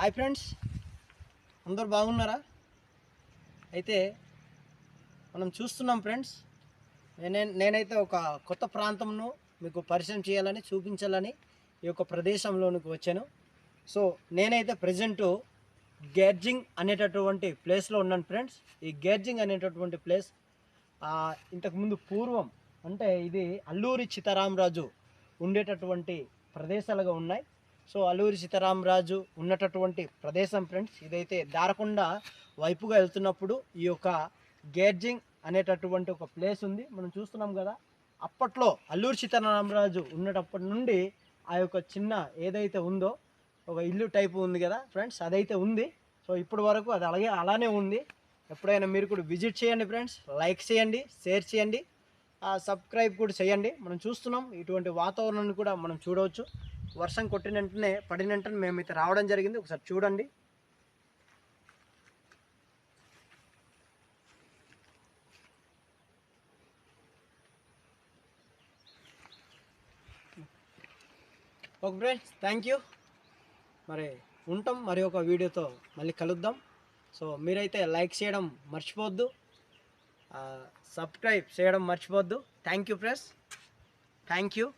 Hi friends, అందరు బాగున్నారా? అయితే మనం చూస్తున్నాం ఫ్రెండ్స్, నేనైతే ఒక కొత్త ప్రాంతంను మీకు పరిచయం చేయాలని చూపించాలని ఈ యొక్క ప్రదేశంలోనికి వచ్చాను. సో నేనైతే ప్రజెంటు గేర్జింగ్ అనేటటువంటి ప్లేస్లో ఉన్నాను ఫ్రెండ్స్. ఈ గేర్జింగ్ అనేటటువంటి ప్లేస్ ఇంతకుముందు పూర్వం అంటే ఇది అల్లూరి సీతారామరాజు ఉండేటటువంటి ప్రదేశాలుగా ఉన్నాయి. సో అల్లూరి సీతారామరాజు ఉన్నటటువంటి ప్రదేశం ఫ్రెండ్స్. ఇదైతే దారకొండ వైపుగా వెళ్తున్నప్పుడు ఈ యొక్క గేర్జింగ్ అనేటటువంటి ఒక ప్లేస్ ఉంది, మనం చూస్తున్నాం కదా. అప్పట్లో అల్లూరి సీతారామరాజు ఉన్నటప్పటి నుండి ఆ యొక్క చిన్న ఏదైతే ఉందో ఒక ఇల్లు టైపు ఉంది కదా ఫ్రెండ్స్, అదైతే ఉంది. సో ఇప్పటి వరకు అది అలానే ఉంది. ఎప్పుడైనా మీరు కూడా విజిట్ చేయండి ఫ్రెండ్స్, లైక్ చేయండి, షేర్ చేయండి, సబ్స్క్రైబ్ కూడా చేయండి. మనం చూస్తున్నాం ఇటువంటి వాతావరణాన్ని కూడా మనం చూడవచ్చు. వర్షం కొట్టిన వెంటనే పడిన వెంటనే మేమైతే రావడం జరిగింది. ఒకసారి చూడండి. Okay friends, thank you. మరి ఉంటాం, మరి ఒక వీడియోతో మళ్ళీ కలుద్దాం. సో మీరైతే లైక్ చేయడం మర్చిపోవద్దు, సబ్స్క్రైబ్ చేయడం మర్చిపోవద్దు. Thank you friends, thank you.